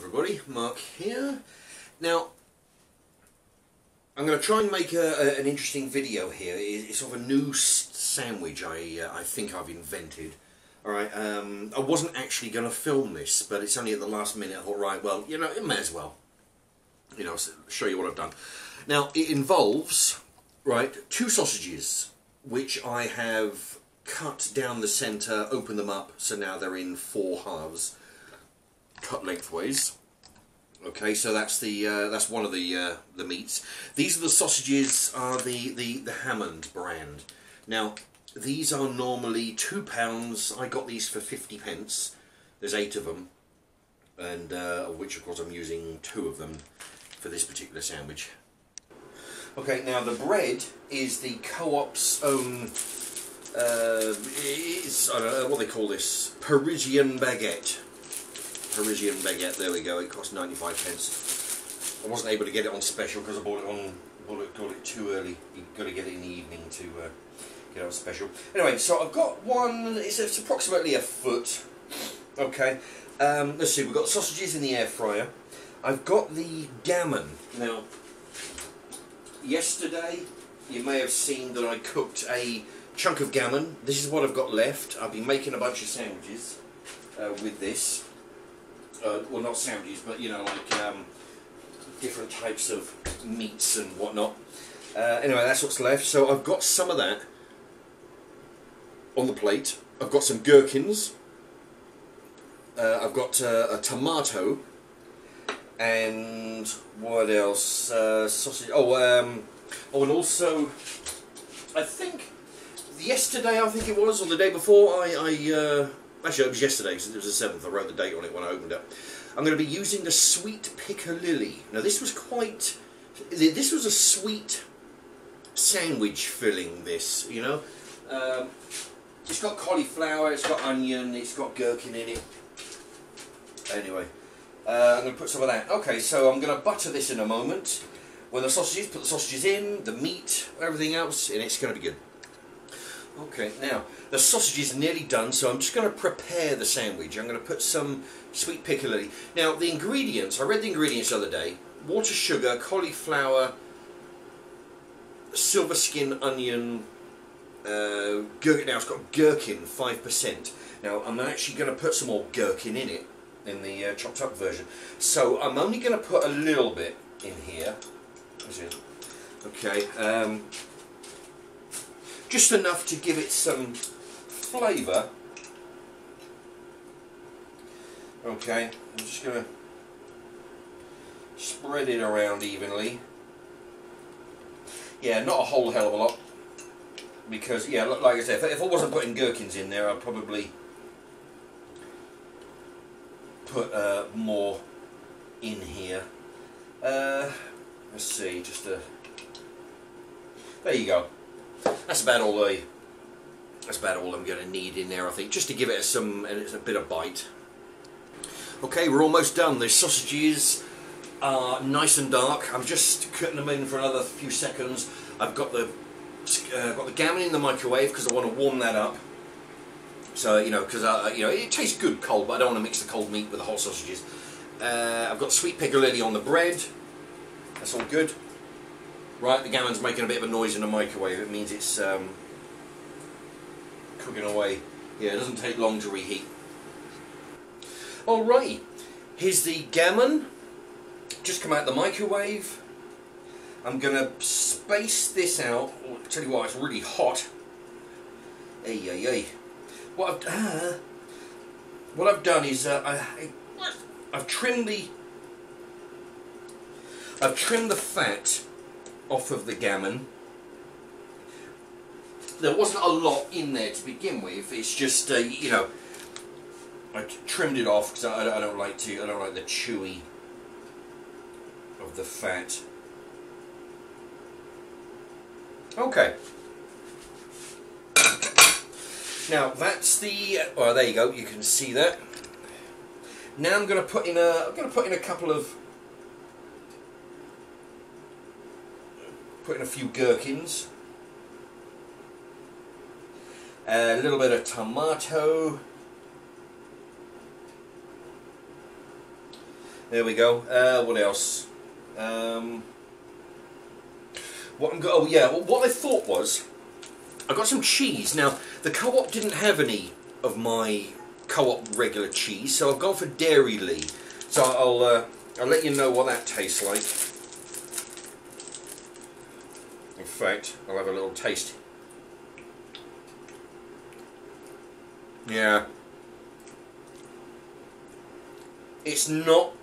everybody, Mark here. Now, I'm going to try and make an interesting video here. It's sort of a new sandwich I think I've invented. Alright, I wasn't actually going to film this, but it's only at the last minute. I thought, right, well, you know, it may as well. You know, show you what I've done. Now, it involves, right, 2 sausages, which I have cut down the centre, opened them up, so now they're in 4 halves, cut lengthways. Okay, so that's one of the meats. These are the sausages, are the Hammond brand. Now, these are normally £2. I got these for 50p. There's 8 of them, and of which, of course, I'm using 2 of them for this particular sandwich. Okay, now the bread is the Co-op's own. It's, I don't know what they call this. Parisian baguette. Parisian baguette. There we go. It cost 95p. I wasn't able to get it on special because I bought it too early. You've got to get it in the evening to get it on special. Anyway, so I've got one. It's approximately a foot. Okay. Let's see. We've got the sausages in the air fryer. I've got the gammon. Now, yesterday you may have seen that I cooked a chunk of gammon. This is what I've got left. I've been making a bunch of sandwiches with this. Well, not sandwiches, but you know, like different types of meats and whatnot. Anyway, that's what's left. So I've got some of that on the plate. I've got some gherkins. I've got a tomato. And what else? Sausage. Oh, and also, I think yesterday, I think it was, or the day before, actually it was yesterday because it was the 7th. I wrote the date on it when I opened it. I'm going to be using the sweet piccalilli. Now this was a sweet sandwich filling. This, you know, it's got cauliflower, it's got onion, it's got gherkin in it. Anyway. I'm going to put some of that. Okay, so I'm going to butter this in a moment. When the sausages, put the sausages in, the meat, everything else, and it's going to be good. Okay, now, the sausage is nearly done, so I'm just going to prepare the sandwich. I'm going to put some sweet piccalilli. Now, the ingredients, I read the ingredients the other day. Water, sugar, cauliflower, silver skin onion, gherkin. Now, it's got gherkin, 5%. Now, I'm actually going to put some more gherkin in it, in the chopped up version. So I'm only going to put a little bit in here. Okay, just enough to give it some flavour. Okay, I'm just going to spread it around evenly. Yeah, not a whole hell of a lot, because yeah, like I said, if I wasn't putting gherkins in there, I'd probably put more in here. Let's see, there you go. That's about all I'm going to need in there, I think, just to give it a bit of bite. Okay, we're almost done. The sausages are nice and dark. I'm just cutting them in for another few seconds. I've got the gammon in the microwave because I want to warm that up. So, you know, because you know, it tastes good cold, but I don't want to mix the cold meat with the hot sausages. I've got sweet piccalilli on the bread. That's all good. Right, the gammon's making a bit of a noise in the microwave. It means it's cooking away. Yeah, it doesn't take long to reheat. Alright, here's the gammon. Just come out the microwave. I'm going to space this out. I'll tell you what, it's really hot. Ay, ay, ay. What I've done is I've trimmed the fat off of the gammon. There wasn't a lot in there to begin with. It's just you know, I trimmed it off because I don't like the chewy of the fat. Okay. Now that's the. Well, there you go. You can see that. Now I'm going to put in a couple of. Put in a few gherkins. A little bit of tomato. There we go. What else? Oh yeah, well, what I thought was, I got some cheese. Now, the Co-op didn't have any of my Co-op regular cheese, so I've gone for piccalilli. So I'll let you know what that tastes like. In fact, I'll have a little taste. Yeah. It's not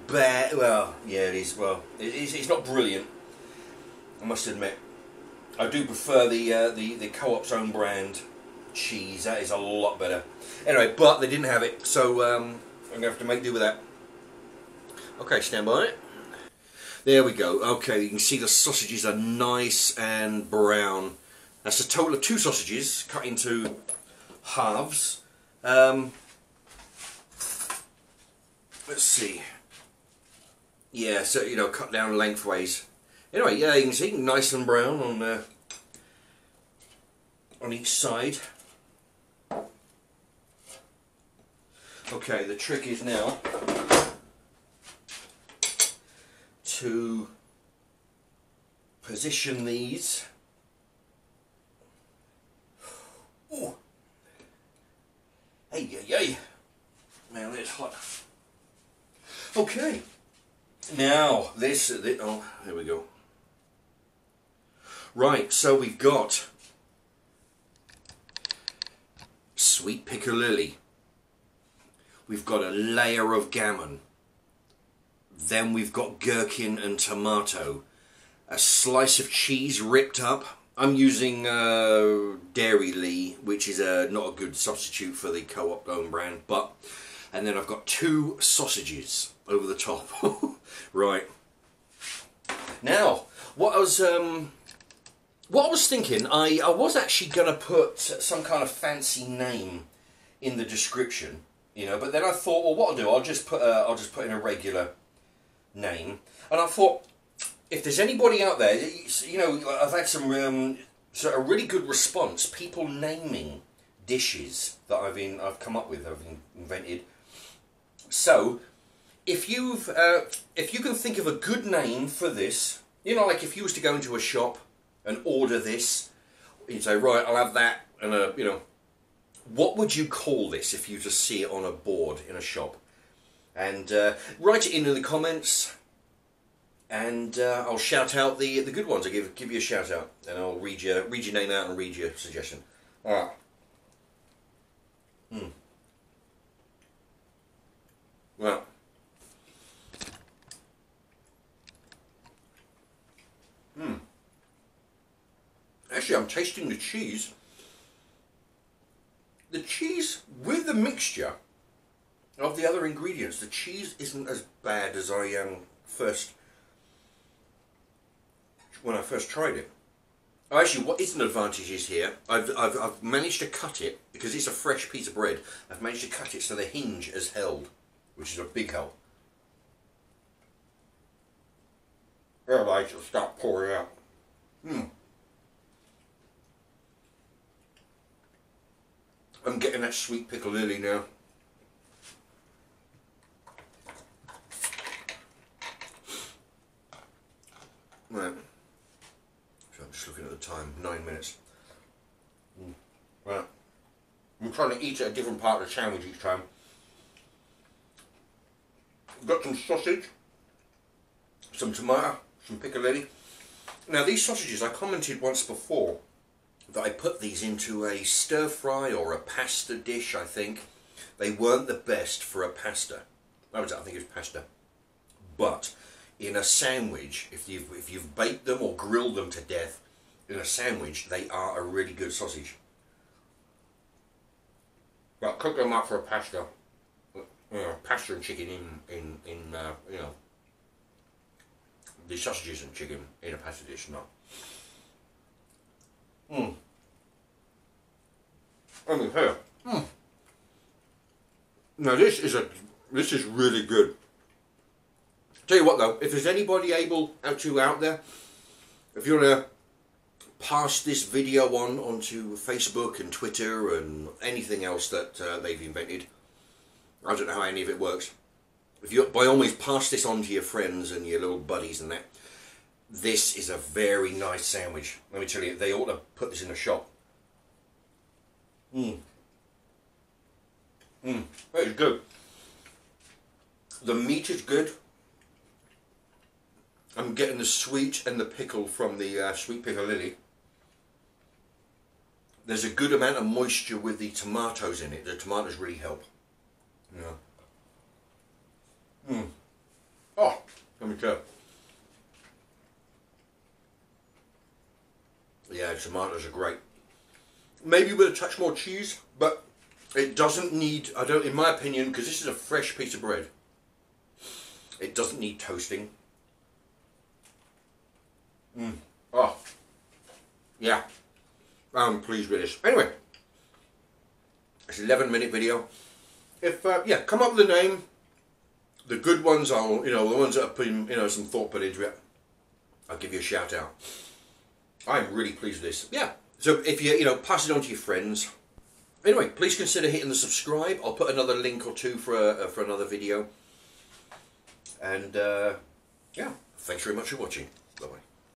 bad. Well, yeah, it is. Well, it's not brilliant, I must admit. I do prefer the Co-op's own brand cheese. That is a lot better. Anyway, but they didn't have it, so I'm going to have to make do with that. Okay, stand by it. There we go. Okay, you can see the sausages are nice and brown. That's a total of 2 sausages cut into halves. Let's see. Yeah, so, you know, cut down lengthways. Anyway, yeah, you can see nice and brown on each side. Okay, the trick is now to position these. Ooh. Hey, yay. Man, that's hot. Okay. Now, oh, there we go. Right, so we've got sweet piccalilli. We've got a layer of gammon. Then we've got gherkin and tomato. A slice of cheese ripped up. I'm using piccalilli, which is not a good substitute for the Co-op own brand, but... And then I've got 2 sausages over the top. Right. Now, what I was thinking, I was actually going to put some kind of fancy name in the description, you know. But then I thought, well, what I'll do, I'll just put in a regular name. And I thought, if there's anybody out there, you know, I've had some sort of really good response. People naming dishes that I've come up with, I've invented. So, if you can think of a good name for this, you know, like if you was to go into a shop and order this, you'd say, right, I'll have that, and you know, what would you call this if you just see it on a board in a shop? And write it in the comments, and I'll shout out the good ones. I'll give you a shout out, and I'll read your name out and read your suggestion. All right. Well. Actually, I'm tasting the cheese. The cheese with the mixture of the other ingredients, the cheese isn't as bad as I when I first tried it. Actually, what is an advantage is here, I've managed to cut it, because it's a fresh piece of bread, I've managed to cut it so the hinge has held, which is a big help. Otherwise it'll start pouring out. I'm getting that sweet piccalilli now. Right. So I'm just looking at the time, 9 minutes. Right. I'm trying to eat at a different part of the sandwich each time. I've got some sausage, some tomato, some piccalilli. Now these sausages, I commented once before that I put these into a stir fry or a pasta dish, I think. They weren't the best for a pasta. I think it was pasta. But in a sandwich, if you've baked them or grilled them to death, in a sandwich, they are a really good sausage. But cook them up for a pasta. You know, pasta and chicken in you know, the sausages and chicken in a pasta dish, not. I mean, here. Now this is really good. Tell you what though, if there's anybody out there, if you want to pass this video onto Facebook and Twitter and anything else that they've invented, I don't know how any of it works. If you, by all means, pass this on to your friends and your little buddies and that. This is a very nice sandwich. Let me tell you, they ought to put this in a shop. That is good. The meat is good. I'm getting the sweet and the pickle from the sweet piccalilli. There's a good amount of moisture with the tomatoes in it. The tomatoes really help. Yeah. Oh, let me tell you. Yeah, the tomatoes are great. Maybe with a touch more cheese, but it doesn't need, I don't, in my opinion, because this is a fresh piece of bread, it doesn't need toasting. Oh, yeah, I'm pleased with this. Anyway, it's an 11-minute video. If, yeah, come up with a name. The good ones, I'll, the ones that have put in, some thought put into it, I'll give you a shout out. I'm really pleased with this. Yeah. So if you, pass it on to your friends. Anyway, please consider hitting the subscribe. I'll put another link or two for another video. And, yeah, thanks very much for watching. Bye-bye.